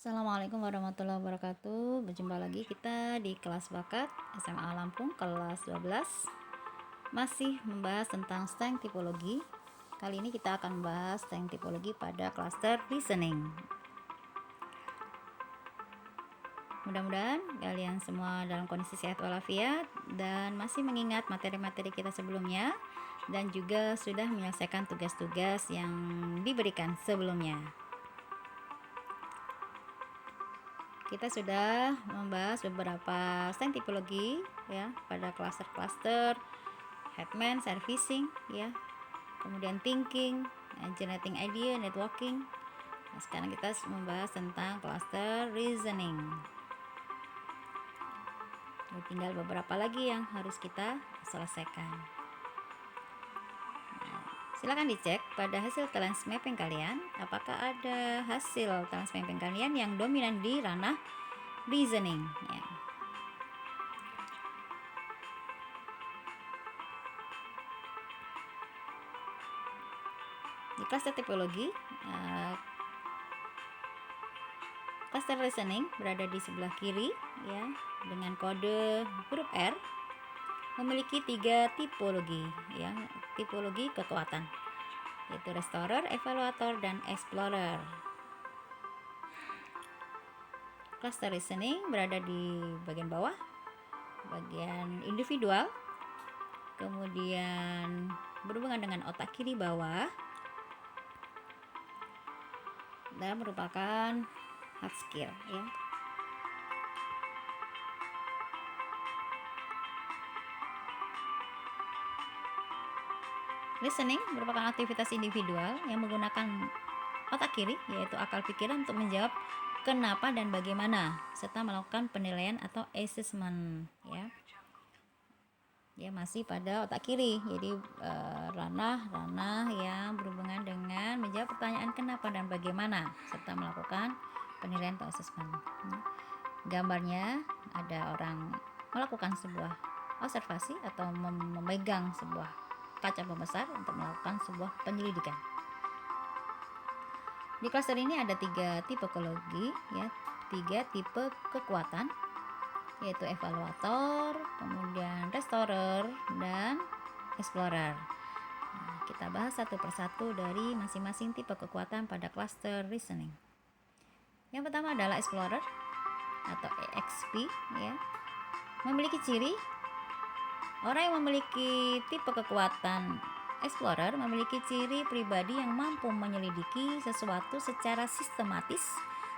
Assalamualaikum warahmatullahi wabarakatuh. Berjumpa lagi kita di kelas bakat SMA Lampung kelas 12. Masih membahas tentang STEM tipologi. Kali ini kita akan membahas STEM tipologi pada klaster listening. Mudah-mudahan kalian semua dalam kondisi sehat walafiat dan masih mengingat materi-materi kita sebelumnya dan juga sudah menyelesaikan tugas-tugas yang diberikan sebelumnya. Kita sudah membahas beberapa STEM tipologi ya pada klaster-klaster Hetman, servicing ya, kemudian thinking, generating idea, networking. Nah, sekarang kita membahas tentang klaster reasoning. Tinggal beberapa lagi yang harus kita selesaikan. Silakan dicek pada hasil talent mapping kalian, apakah ada hasil talent mapping kalian yang dominan di ranah reasoning ya. Di klaster tipologi, klaster listening berada di sebelah kiri ya, dengan kode huruf R, memiliki 3 tipologi ya, tipologi kekuatan, yaitu restorer, evaluator, dan explorer. Cluster listening berada di bagian bawah, bagian individual, kemudian berhubungan dengan otak kiri bawah, dan merupakan hard skill ya. Listening merupakan aktivitas individual yang menggunakan otak kiri, yaitu akal pikiran, untuk menjawab kenapa dan bagaimana, serta melakukan penilaian atau assessment ya. Dia masih pada otak kiri, jadi ranah-ranah yang berhubungan dengan menjawab pertanyaan kenapa dan bagaimana, serta melakukan penilaian atau assessment. Gambarnya ada orang melakukan sebuah observasi atau memegang sebuah kaca pembesar untuk melakukan sebuah penyelidikan. Di klaster ini ada 3 tipologi ya, 3 tipe kekuatan, yaitu evaluator, kemudian restorer, dan explorer. Nah, kita bahas satu persatu dari masing-masing tipe kekuatan pada klaster listening. Yang pertama adalah explorer atau EXP ya. Memiliki ciri, orang yang memiliki tipe kekuatan explorer memiliki ciri pribadi yang mampu menyelidiki sesuatu secara sistematis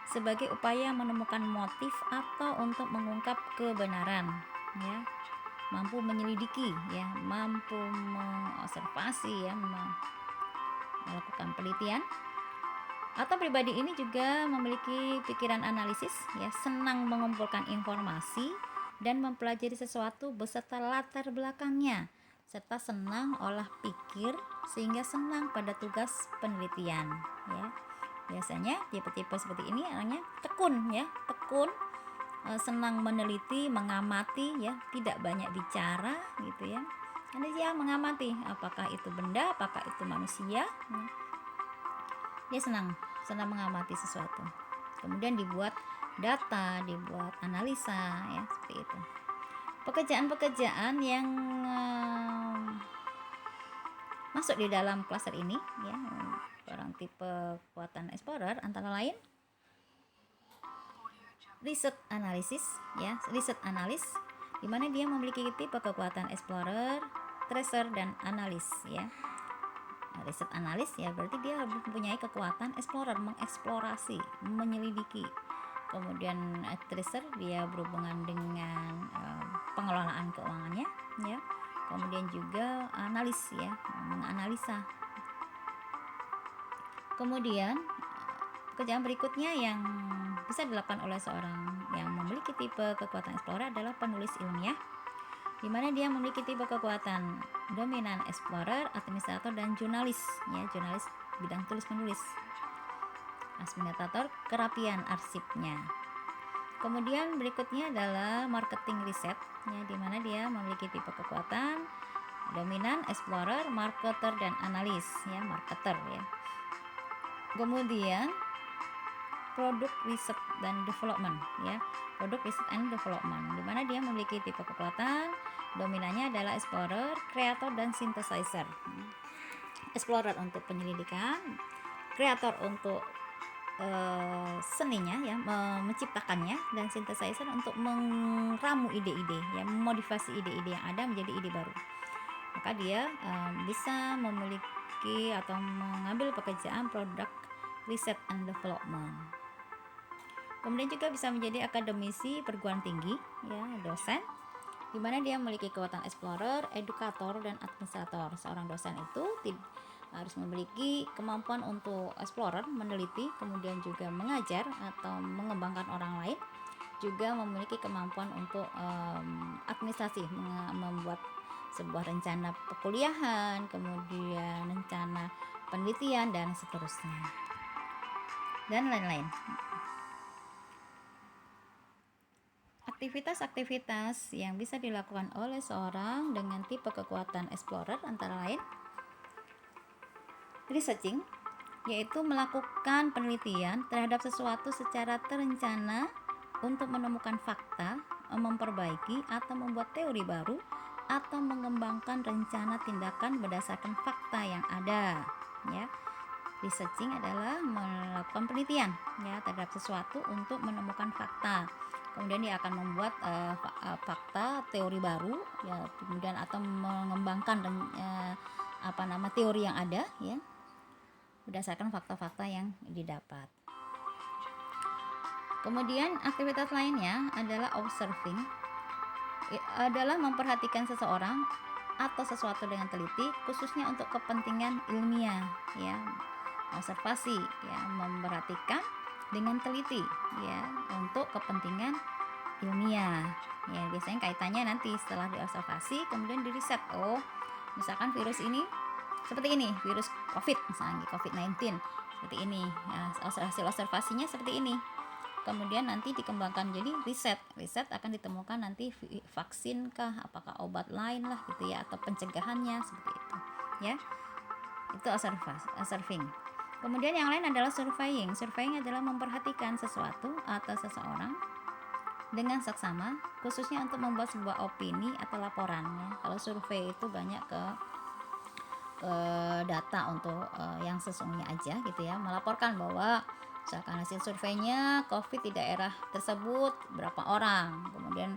sebagai upaya menemukan motif atau untuk mengungkap kebenaran ya. Mampu menyelidiki ya, mampu mengobservasi ya, melakukan penelitian. Atau pribadi ini juga memiliki pikiran analisis ya, senang mengumpulkan informasi dan mempelajari sesuatu beserta latar belakangnya, serta senang olah pikir sehingga senang pada tugas penelitian ya. Biasanya tipe-tipe seperti ini orangnya tekun ya, senang meneliti, mengamati ya, tidak banyak bicara gitu ya. Karena dia mengamati apakah itu benda, apakah itu manusia ya. Dia senang mengamati sesuatu, kemudian dibuat data, dibuat analisa ya, seperti itu. Pekerjaan-pekerjaan yang masuk di dalam klaster ini ya, orang tipe kekuatan explorer antara lain research analysis ya, research analis, di mana dia memiliki tipe kekuatan explorer, tracer, dan analis ya. Research analis ya berarti dia mempunyai kekuatan explorer, mengeksplorasi, menyelidiki. Kemudian tracer dia berhubungan dengan pengelolaan keuangannya ya. Kemudian juga analis ya, menganalisa. Kemudian pekerjaan berikutnya yang bisa dilakukan oleh seorang yang memiliki tipe kekuatan explorer adalah penulis ilmiah, di mana dia memiliki tipe kekuatan dominan explorer, administrator, dan jurnalis ya, jurnalis bidang tulis menulis, administrator kerapian arsipnya. Kemudian berikutnya adalah marketing riset ya, di mana dia memiliki tipe kekuatan dominan explorer, marketer, dan analis ya, marketer ya. Kemudian product research dan development ya, product research and development, di mana dia memiliki tipe kekuatan dominannya adalah explorer, creator dan synthesizer. Explorer untuk penyelidikan, creator untuk seninya ya, menciptakannya, dan synthesizer untuk meramu ide-ide ya, memotivasi ide-ide yang ada menjadi ide baru. Maka dia bisa memiliki atau mengambil pekerjaan product research and development. Kemudian juga bisa menjadi akademisi perguruan tinggi ya, dosen, di mana dia memiliki kekuatan explorer, edukator dan administrator. Seorang dosen itu harus memiliki kemampuan untuk explorer, meneliti, kemudian juga mengajar atau mengembangkan orang lain, juga memiliki kemampuan untuk administrasi, membuat sebuah rencana perkuliahan, kemudian rencana penelitian dan seterusnya, dan lain-lain. Aktivitas-aktivitas yang bisa dilakukan oleh seorang dengan tipe kekuatan explorer antara lain researching, yaitu melakukan penelitian terhadap sesuatu secara terencana untuk menemukan fakta, memperbaiki atau membuat teori baru, atau mengembangkan rencana tindakan berdasarkan fakta yang ada ya. Researching adalah melakukan penelitian ya terhadap sesuatu untuk menemukan fakta, kemudian dia akan membuat fakta, teori baru ya, kemudian atau mengembangkan teori yang ada ya berdasarkan fakta-fakta yang didapat. Kemudian aktivitas lainnya adalah observing, adalah memperhatikan seseorang atau sesuatu dengan teliti, khususnya untuk kepentingan ilmiah ya. Observasi ya, memperhatikan dengan teliti ya untuk kepentingan ilmiah ya. Biasanya kaitannya nanti setelah diobservasi kemudian diriset. Oh, misalkan virus ini seperti ini, virus COVID misalnya, COVID-19 seperti ini ya, hasil observasinya seperti ini, kemudian nanti dikembangkan jadi riset akan ditemukan nanti vaksin kah, apakah obat lain lah gitu ya, atau pencegahannya seperti itu ya. Itu observing. Kemudian yang lain adalah surveying adalah memperhatikan sesuatu atau seseorang dengan seksama, khususnya untuk membuat sebuah opini atau laporan ya. Kalau survei itu banyak ke data untuk yang sesungguhnya aja gitu ya, melaporkan bahwa misalkan hasil surveinya COVID di daerah tersebut berapa orang, kemudian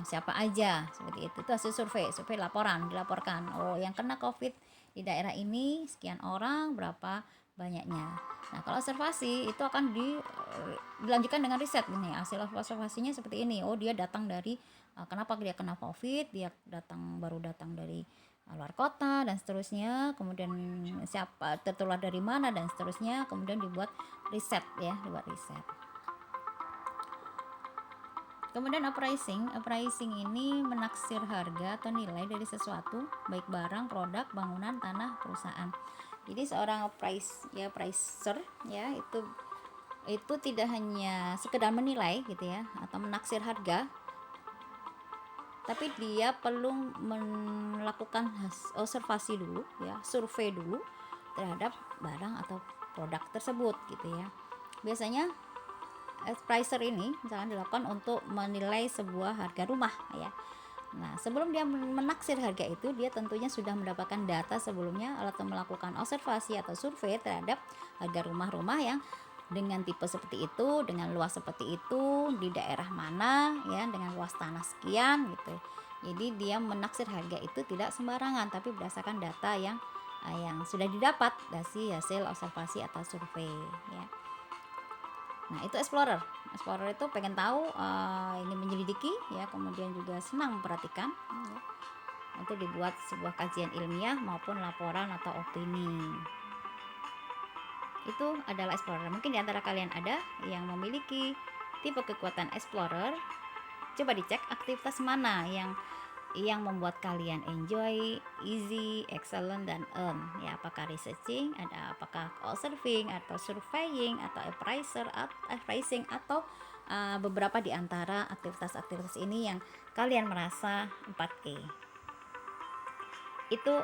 siapa aja, seperti itu hasil survei dilaporkan. Oh, yang kena COVID di daerah ini sekian orang, berapa banyaknya. Nah, kalau observasi itu akan dilanjutkan dengan riset nih, hasil observasinya seperti ini. Oh, dia datang dari kenapa dia kena COVID, dia baru datang dari luar kota dan seterusnya, kemudian siapa tertular dari mana dan seterusnya, kemudian dibuat riset. Kemudian appraising ini menaksir harga atau nilai dari sesuatu, baik barang, produk, bangunan, tanah, perusahaan. Jadi seorang appraiser ya, itu tidak hanya sekedar menilai gitu ya atau menaksir harga, tapi dia perlu melakukan observasi dulu ya, survei dulu terhadap barang atau produk tersebut gitu ya. Biasanya appraiser ini misalkan dilakukan untuk menilai sebuah harga rumah ya. Nah, sebelum dia menaksir harga itu, dia tentunya sudah mendapatkan data sebelumnya atau melakukan observasi atau survei terhadap harga rumah-rumah yang dengan tipe seperti itu, dengan luas seperti itu, di daerah mana ya, dengan luas tanah sekian gitu. Jadi dia menaksir harga itu tidak sembarangan, tapi berdasarkan data yang sudah didapat dari hasil observasi atau survei ya. Nah, itu explorer itu pengen tahu, ini menyelidiki ya, kemudian juga senang memperhatikan ya, untuk dibuat sebuah kajian ilmiah maupun laporan atau opini. Itu adalah explorer. Mungkin di antara kalian ada yang memiliki tipe kekuatan explorer. Coba dicek aktivitas mana yang membuat kalian enjoy, easy, excellent, dan earn ya. Apakah researching, apakah observing, atau surveying, atau appraising, atau beberapa di antara aktivitas-aktivitas ini yang kalian merasa 4E. Itu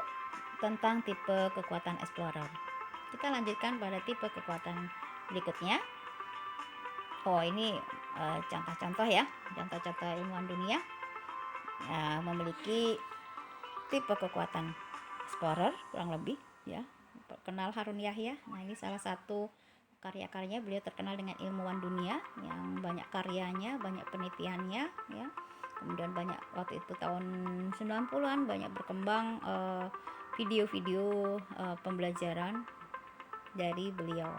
tentang tipe kekuatan explorer. Kita lanjutkan pada tipe kekuatan berikutnya. Oh, ini contoh-contoh ya, contoh-contoh ilmuwan dunia memiliki tipe kekuatan explorer kurang lebih ya. Kenal Harun Yahya. Nah, ini salah satu karya-karyanya. Beliau terkenal dengan ilmuwan dunia yang banyak karyanya, banyak penelitiannya ya. Kemudian banyak waktu itu tahun 90-an banyak berkembang video-video pembelajaran dari beliau,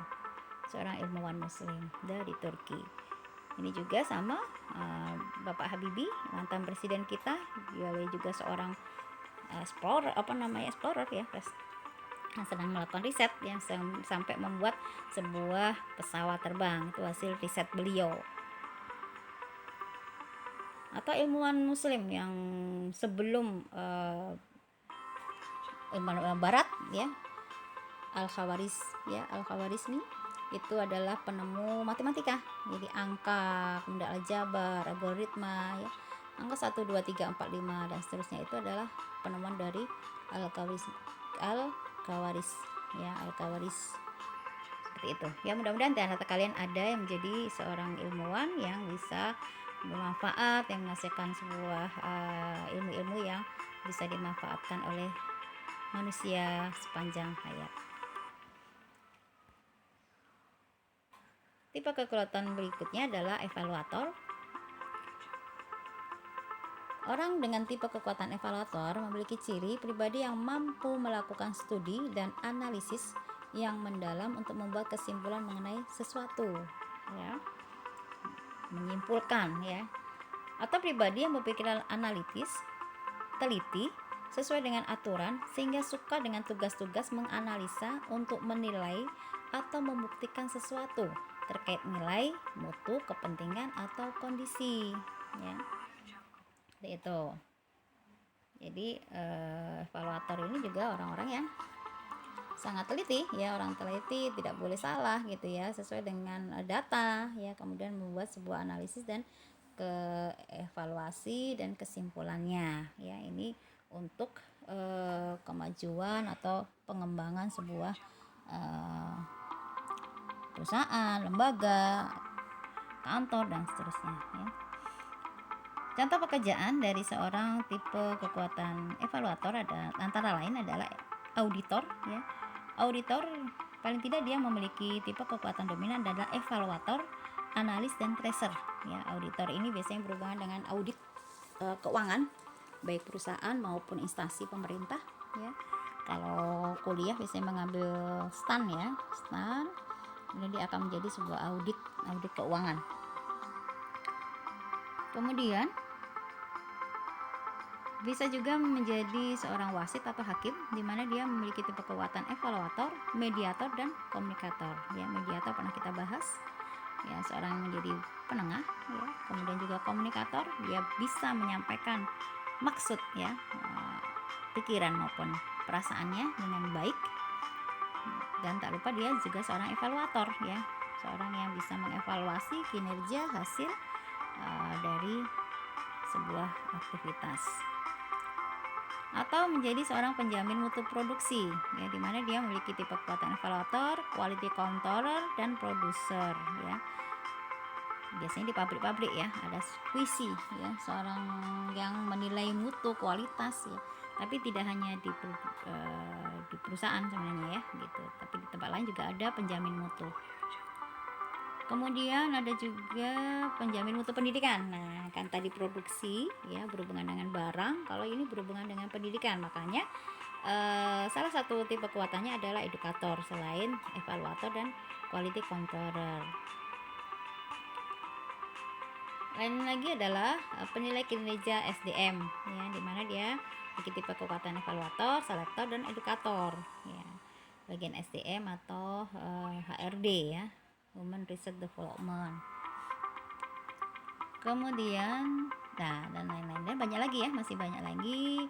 seorang ilmuwan muslim dari Turki. Ini juga sama Bapak Habibie, mantan presiden kita, dia juga seorang explorer ya, yang sedang melakukan riset yang sampai membuat sebuah pesawat terbang. Itu hasil riset beliau. Atau ilmuwan muslim yang sebelum ilmuwan barat ya, Al-Khawarizmi itu adalah penemu matematika, jadi angka, kemudian aljabar, algoritma ya, angka 1 2 3 4 5 dan seterusnya, itu adalah penemuan dari Al-Khawarizmi ya, Al-Khawarizmi. Seperti itu ya. Mudah-mudahan di antara kalian ada yang menjadi seorang ilmuwan yang bisa bermanfaat, yang menghasilkan sebuah ilmu-ilmu yang bisa dimanfaatkan oleh manusia sepanjang hayat. Tipe kekuatan berikutnya adalah evaluator. Orang dengan tipe kekuatan evaluator memiliki ciri pribadi yang mampu melakukan studi dan analisis yang mendalam untuk membuat kesimpulan mengenai sesuatu ya, menyimpulkan ya. Atau pribadi yang berpikiran analitis, teliti, sesuai dengan aturan, sehingga suka dengan tugas-tugas menganalisa untuk menilai atau membuktikan sesuatu terkait nilai, mutu, kepentingan atau kondisi ya. Seperti itu. Jadi evaluator ini juga orang-orang yang sangat teliti ya, orang teliti, tidak boleh salah gitu ya, sesuai dengan data ya, kemudian membuat sebuah analisis dan evaluasi dan kesimpulannya ya. Ini untuk kemajuan atau pengembangan sebuah perusahaan, lembaga, kantor dan seterusnya ya. Contoh pekerjaan dari seorang tipe kekuatan evaluator ada antara lain adalah auditor ya. Auditor paling tidak dia memiliki tipe kekuatan dominan adalah evaluator, analis dan tracer ya. Auditor ini biasanya berhubungan dengan audit keuangan baik perusahaan maupun instansi pemerintah ya. Kalau kuliah biasanya mengambil STAN ya, STAN, kemudian dia akan menjadi sebuah audit keuangan. Kemudian bisa juga menjadi seorang wasit atau hakim, di mana dia memiliki tipe kekuatan evaluator, mediator dan komunikator ya. Mediator pernah kita bahas ya, seorang menjadi penengah ya. Kemudian juga komunikator, dia bisa menyampaikan maksud ya, pikiran maupun perasaannya dengan baik. Dan tak lupa dia juga seorang evaluator ya, seorang yang bisa mengevaluasi kinerja hasil dari sebuah aktivitas. Atau menjadi seorang penjamin mutu produksi ya, dimana dia memiliki tipe kekuatan evaluator, quality controller dan producer ya. Biasanya di pabrik-pabrik ya ada squishy ya, seorang yang menilai mutu kualitas ya, tapi tidak hanya di perusahaan sebenarnya ya gitu, tapi di tempat lain juga ada penjamin mutu. Kemudian ada juga penjamin mutu pendidikan. Nah, kan tadi produksi ya berhubungan dengan barang, kalau ini berhubungan dengan pendidikan. Makanya salah satu tipe kekuatannya adalah edukator selain evaluator dan quality controller. Lain lagi adalah penilai kinerja SDM ya, dimana dia memiliki tipe kekuatan evaluator, selektor dan edukator ya. Bagian SDM atau HRD ya, Human Research Development. Kemudian dan lain-lain, dan banyak lagi ya, masih banyak lagi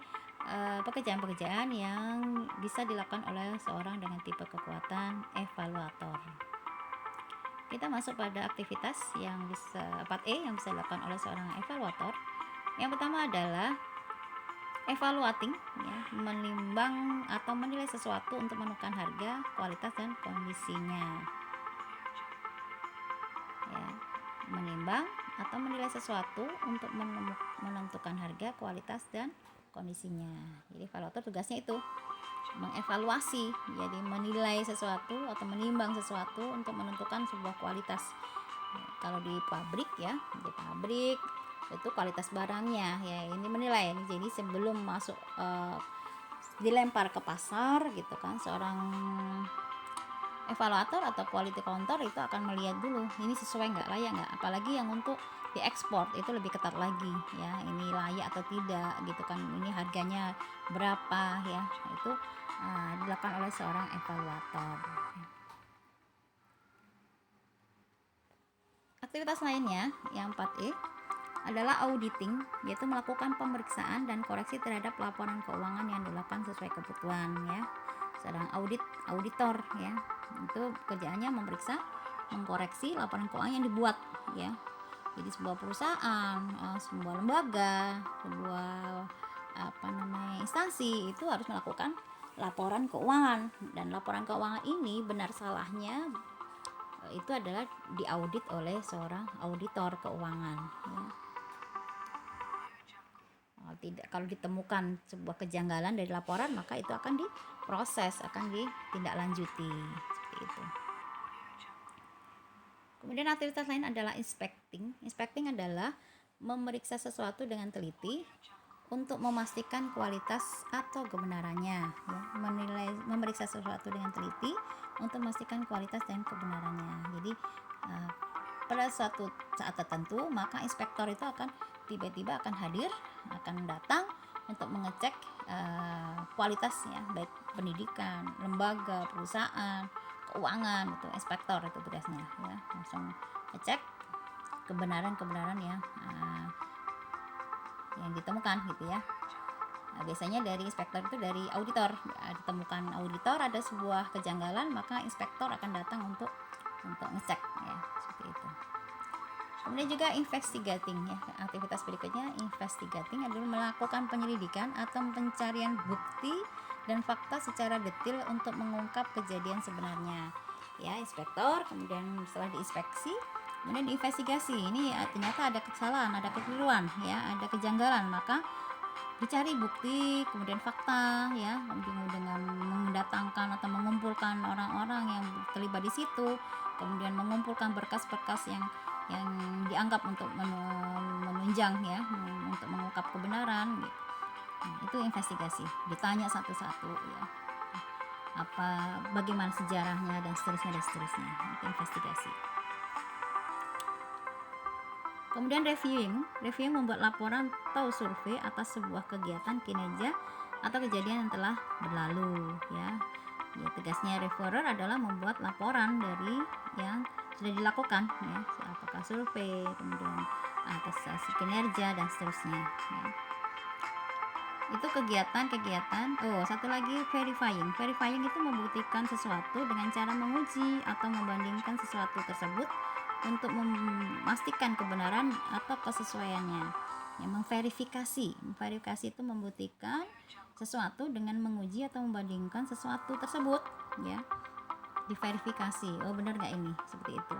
pekerjaan-pekerjaan yang bisa dilakukan oleh seorang dengan tipe kekuatan evaluator. Kita masuk pada aktivitas yang bisa 4E yang bisa dilakukan oleh seorang evaluator. Yang pertama adalah Evaluating, ya, menimbang atau menilai sesuatu untuk menentukan harga, kualitas, dan kondisinya. Ya, menimbang atau menilai sesuatu untuk menentukan harga, kualitas, dan kondisinya. Jadi evaluator tugasnya itu mengevaluasi, jadi menilai sesuatu atau menimbang sesuatu untuk menentukan sebuah kualitas. Kalau di pabrik, ya, di pabrik itu kualitas barangnya, ya, ini menilai. Jadi sebelum masuk dilempar ke pasar gitu kan, seorang evaluator atau quality counter itu akan melihat dulu ini sesuai nggak, layak nggak, apalagi yang untuk diekspor itu lebih ketat lagi, ya, ini layak atau tidak gitu kan, ini harganya berapa, ya, itu dilakukan oleh seorang evaluator. Aktivitas lainnya yang 4E adalah auditing, yaitu melakukan pemeriksaan dan koreksi terhadap laporan keuangan yang dilakukan sesuai kebutuhan, ya. Sedang auditor, ya, itu kerjaannya memeriksa, mengkoreksi laporan keuangan yang dibuat, ya. Jadi sebuah perusahaan, sebuah lembaga, sebuah instansi itu harus melakukan laporan keuangan, dan laporan keuangan ini benar salahnya itu adalah diaudit oleh seorang auditor keuangan, ya. Kalau ditemukan sebuah kejanggalan dari laporan, maka itu akan diproses, akan ditindaklanjuti, seperti itu. Kemudian aktivitas lain adalah inspecting. Inspecting adalah memeriksa sesuatu dengan teliti untuk memastikan kualitas atau kebenarannya, ya. Memeriksa sesuatu dengan teliti untuk memastikan kualitas dan kebenarannya. Jadi pada suatu saat tertentu, maka inspektor itu akan tiba-tiba akan hadir, akan datang untuk mengecek kualitasnya, baik pendidikan, lembaga, perusahaan, keuangan, itu inspektor itu tugasnya, ya, langsung ngecek kebenaran yang ditemukan gitu, ya. Biasanya dari inspektor itu dari auditor, ditemukan auditor ada sebuah kejanggalan, maka inspektor akan datang untuk ngecek, ya, seperti itu. Kemudian juga investigating, ya. Aktivitas berikutnya investigating adalah melakukan penyelidikan atau pencarian bukti dan fakta secara detail untuk mengungkap kejadian sebenarnya, ya. Inspektor, kemudian setelah diinspeksi, kemudian diinvestigasi. Ini ternyata ada kesalahan, ada kekeliruan, ya, ada kejanggalan, maka dicari bukti, kemudian fakta, ya, dengan mendatangkan atau mengumpulkan orang-orang yang terlibat di situ, kemudian mengumpulkan berkas-berkas yang dianggap untuk menunjang, ya, untuk mengungkap kebenaran, gitu. Itu investigasi, ditanya satu-satu, ya, bagaimana sejarahnya dan seterusnya, itu investigasi. Kemudian reviewing membuat laporan atau survei atas sebuah kegiatan, kinerja, atau kejadian yang telah berlalu, ya. Tugasnya reviewer adalah membuat laporan dari yang sudah dilakukan, ya, apakah survei, kemudian atas kinerja dan seterusnya, ya. Itu kegiatan. Satu lagi verifying itu membuktikan sesuatu dengan cara menguji atau membandingkan sesuatu tersebut untuk memastikan kebenaran atau kesesuaiannya. Memverifikasi itu membuktikan sesuatu dengan menguji atau membandingkan sesuatu tersebut, ya. Diverifikasi, benar nggak ini, seperti itu,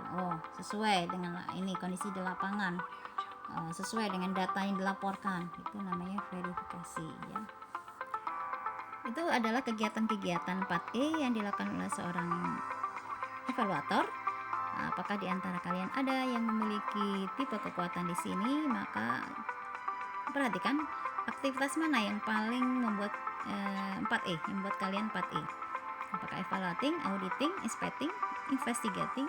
sesuai dengan ini kondisi di lapangan, sesuai dengan data yang dilaporkan, itu namanya verifikasi, ya. Itu adalah kegiatan-kegiatan 4E yang dilakukan oleh seorang evaluator. Apakah di antara kalian ada yang memiliki tipe kekuatan di sini? Maka perhatikan aktivitas mana yang paling membuat 4E, yang membuat kalian 4E. Apakah evaluating, auditing, inspecting, investigating,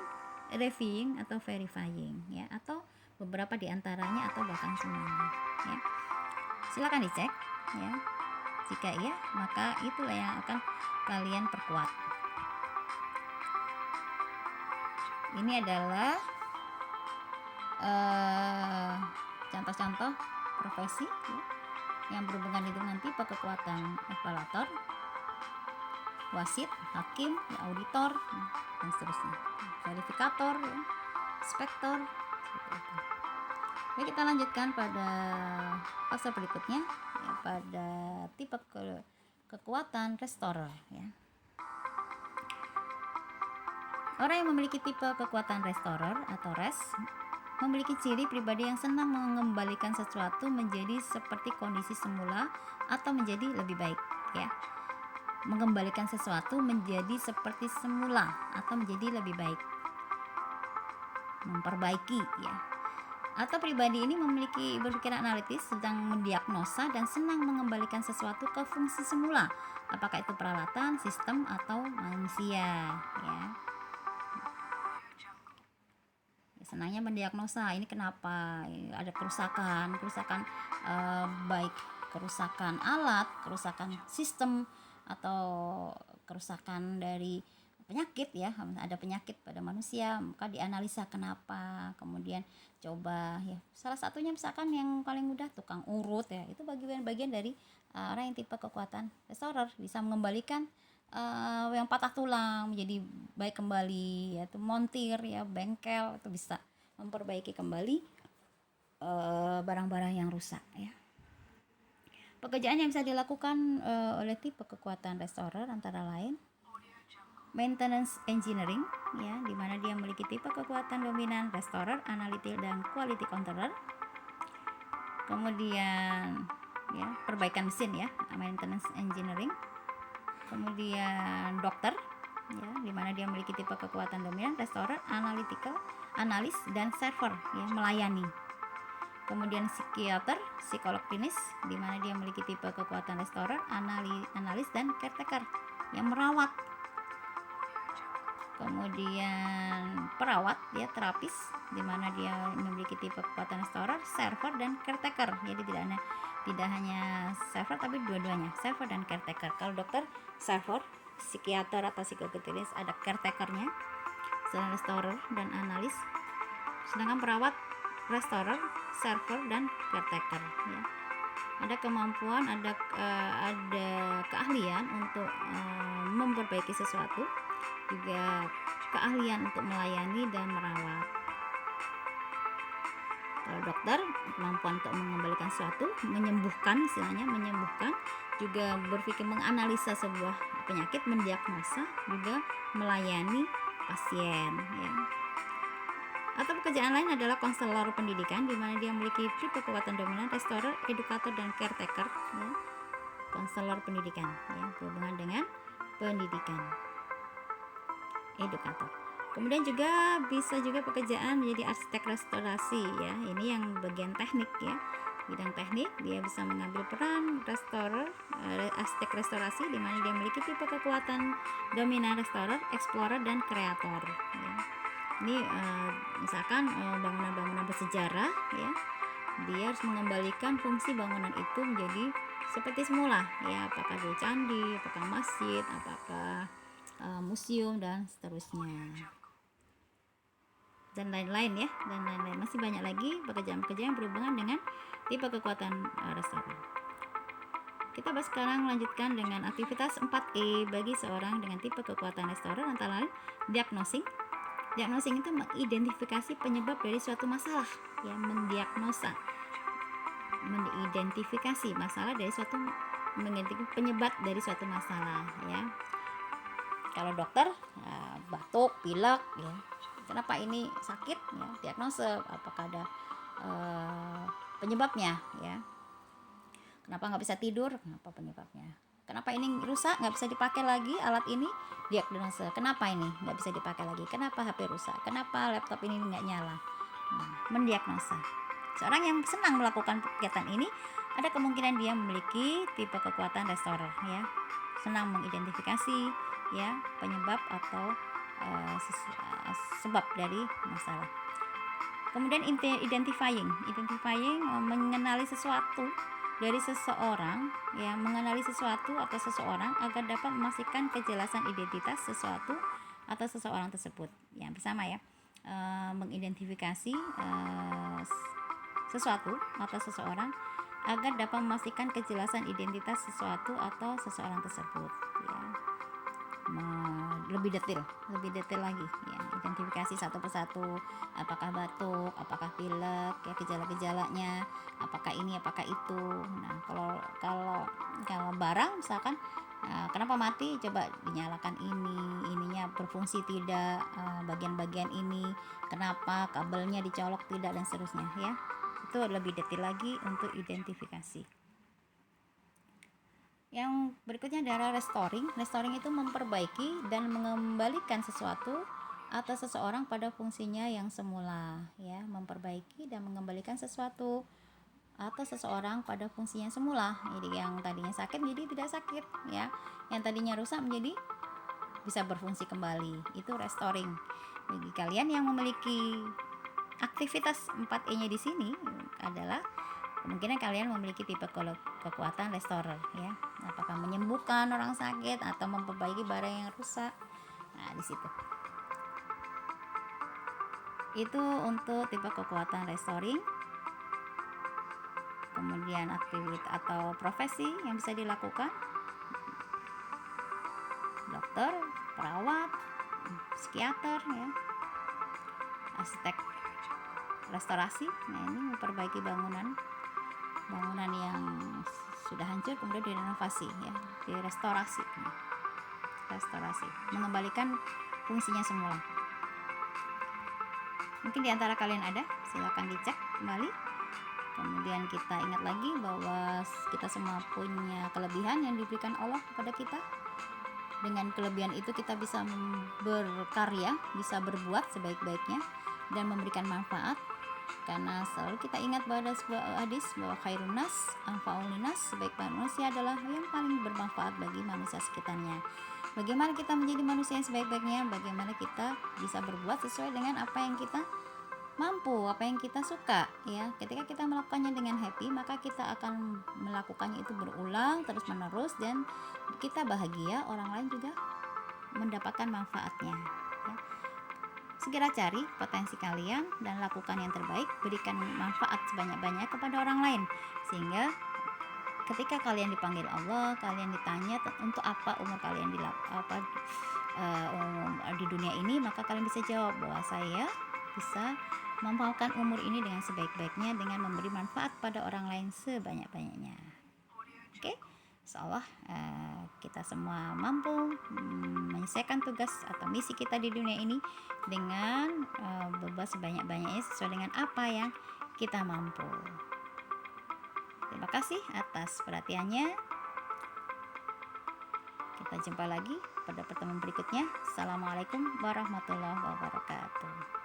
reviewing, atau verifying, ya, atau beberapa di antaranya atau bahkan semuanya, ya. Silakan dicek, ya. Jika iya, maka itulah yang akan kalian perkuat. Ini adalah contoh-contoh profesi, ya, yang berhubungan dengan tipe kekuatan evaluator, wasit, hakim, ya, auditor, dan seterusnya, verifikator, ya, inspektor, seperti itu. Oke, kita lanjutkan pada fase berikutnya, ya, pada tipe kekuatan restorer, ya. Orang yang memiliki tipe kekuatan restorer atau res memiliki ciri pribadi yang senang mengembalikan sesuatu menjadi seperti kondisi semula atau menjadi lebih baik, ya. Mengembalikan sesuatu menjadi seperti semula atau menjadi lebih baik, memperbaiki, ya. Atau pribadi ini memiliki berpikiran analitis, sedang mendiagnosa dan senang mengembalikan sesuatu ke fungsi semula, apakah itu peralatan, sistem, atau manusia, ya. Senangnya mendiagnosa, ini kenapa ada kerusakan baik kerusakan alat, kerusakan sistem, atau kerusakan dari penyakit, ya. Ada penyakit pada manusia, maka dianalisa kenapa, kemudian coba, ya, salah satunya misalkan yang paling mudah tukang urut, ya, itu bagian-bagian dari orang yang tipe kekuatan restorer, bisa mengembalikan yang patah tulang menjadi baik kembali, yaitu montir, ya, bengkel, itu bisa memperbaiki kembali barang-barang yang rusak, ya. Pekerjaan yang bisa dilakukan oleh tipe kekuatan restorer antara lain maintenance engineering, ya, di mana dia memiliki tipe kekuatan dominan restorer, analytic dan quality controller. Kemudian, ya, perbaikan mesin, ya, maintenance engineering. Kemudian dokter, ya, di mana dia memiliki tipe kekuatan dominan restorer, analytical, analis dan server, ya, melayani. Kemudian psikiater, psikolog klinis, di mana dia memiliki tipe kekuatan restorer, analis dan caretaker, yang merawat. Kemudian perawat, ya, terapis, di mana dia memiliki tipe kekuatan restorer, server dan caretaker. Jadi tidak hanya server tapi dua-duanya, server dan caretaker. Kalau dokter server, psikiater atau psikoterapis ada caretakernya, selain restorer dan analis. Sedangkan perawat restorer, server dan caretaker, ya. Ada kemampuan, ada keahlian untuk memperbaiki sesuatu, juga keahlian untuk melayani dan merawat. Kalau dokter, kemampuan untuk mengembalikan sesuatu, menyembuhkan, istilahnya menyembuhkan, juga berpikir menganalisa sebuah penyakit, mendiagnosa, juga melayani pasien, ya. Atau pekerjaan lain adalah konselor pendidikan, di mana dia memiliki tipe kekuatan dominan restorer, edukator dan caretaker, ya. Konselor pendidikan, ya, berhubungan dengan pendidikan, edukator. Kemudian juga bisa juga pekerjaan menjadi arsitek restorasi, ya. Ini yang bagian teknik, ya. Bidang teknik, dia bisa mengambil peran restorer, arsitek restorasi, di mana dia memiliki tipe kekuatan dominan restorer, explorer dan kreator, ya. Ini misalkan bangunan-bangunan bersejarah, ya, dia harus mengembalikan fungsi bangunan itu menjadi seperti semula, ya, apakah dia candi, apakah masjid, apakah museum dan seterusnya, dan lain-lain, ya, dan lain-lain. Masih banyak lagi pekerjaan-pekerjaan yang berhubungan dengan tipe kekuatan restorer. Kita bahas sekarang, lanjutkan dengan aktivitas 4E bagi seorang dengan tipe kekuatan restorer, antara lain diagnosing. Diagnosing itu mengidentifikasi penyebab dari suatu masalah, ya, mendiagnosa, mengidentifikasi masalah dari suatu, mengidentifikasi penyebab dari suatu masalah, ya. Kalau dokter, batuk, pilek, ya, kenapa ini sakit, ya, diagnosa, apakah ada penyebabnya, ya. Kenapa nggak bisa tidur, kenapa penyebabnya, kenapa ini rusak nggak bisa dipakai lagi alat ini, diagnosa, kenapa ini nggak bisa dipakai lagi, kenapa HP rusak, kenapa laptop ini nggak nyala. Mendiagnosa. Seorang yang senang melakukan kegiatan ini ada kemungkinan dia memiliki tipe kekuatan restorer, ya, senang mengidentifikasi, ya, penyebab atau sebab dari masalah. Kemudian identifying mengenali sesuatu dari seseorang, ya, mengenali sesuatu atau seseorang agar dapat memastikan kejelasan identitas sesuatu atau seseorang tersebut. Yang bersama, ya, mengidentifikasi sesuatu atau seseorang agar dapat memastikan kejelasan identitas sesuatu atau seseorang tersebut, ya. Lebih detail lagi, ya, identifikasi identifikasi satu persatu, apakah batuk, apakah pilek, ya gejala-gejalanya, apakah ini, apakah itu. Nah, kalau barang misalkan kenapa mati, coba dinyalakan ininya berfungsi tidak, bagian-bagian ini kenapa, kabelnya dicolok tidak, dan seterusnya ya. Itu lebih detail lagi untuk identifikasi. Yang berikutnya adalah restoring. Restoring itu memperbaiki dan mengembalikan sesuatu atau seseorang pada fungsinya yang semula, ya, memperbaiki dan mengembalikan sesuatu atau seseorang pada fungsinya semula. Jadi yang tadinya sakit menjadi tidak sakit, ya. Yang tadinya rusak menjadi bisa berfungsi kembali. Itu restoring. Bagi kalian yang memiliki aktivitas 4E-nya di sini adalah kemungkinan kalian memiliki tipe kekuatan restorer, ya. Apakah menyembuhkan orang sakit atau memperbaiki barang yang rusak. Nah, di situ. Itu untuk tipe kekuatan restoring. Kemudian aktivitas atau profesi yang bisa dilakukan: dokter, perawat, psikiater, ya, arsitek restorasi. Nah, ini memperbaiki bangunan yang sudah hancur kemudian direnovasi, ya, direstorasi, mengembalikan fungsinya semula. Mungkin diantara kalian ada, silakan dicek kembali. Kemudian kita ingat lagi bahwa kita semua punya kelebihan yang diberikan Allah kepada kita. Dengan kelebihan itu kita bisa berkarya, bisa berbuat sebaik-baiknya dan memberikan manfaat. Karena selalu kita ingat pada sebuah hadis bahwa khairun nas anfa'un linnas, sebaik-baik manusia adalah yang paling bermanfaat bagi manusia sekitarnya. Bagaimana kita menjadi manusia yang sebaik-baiknya? Bagaimana kita bisa berbuat sesuai dengan apa yang kita mampu, apa yang kita suka, ya. Ketika kita melakukannya dengan happy, maka kita akan melakukannya itu berulang terus menerus dan kita bahagia, orang lain juga mendapatkan manfaatnya, ya. Segera cari potensi kalian dan lakukan yang terbaik, berikan manfaat sebanyak-banyak kepada orang lain, sehingga ketika kalian dipanggil Allah, kalian ditanya untuk apa umur kalian di dunia ini, maka kalian bisa jawab bahwa saya bisa memanfaatkan umur ini dengan sebaik-baiknya dengan memberi manfaat pada orang lain sebanyak-banyaknya. Oke, insyaallah kita semua mampu menyelesaikan tugas atau misi kita di dunia ini dengan berbuat sebanyak-banyaknya sesuai dengan apa yang kita mampu. Terima kasih atas perhatiannya. Kita jumpa lagi pada pertemuan berikutnya. Assalamualaikum warahmatullahi wabarakatuh.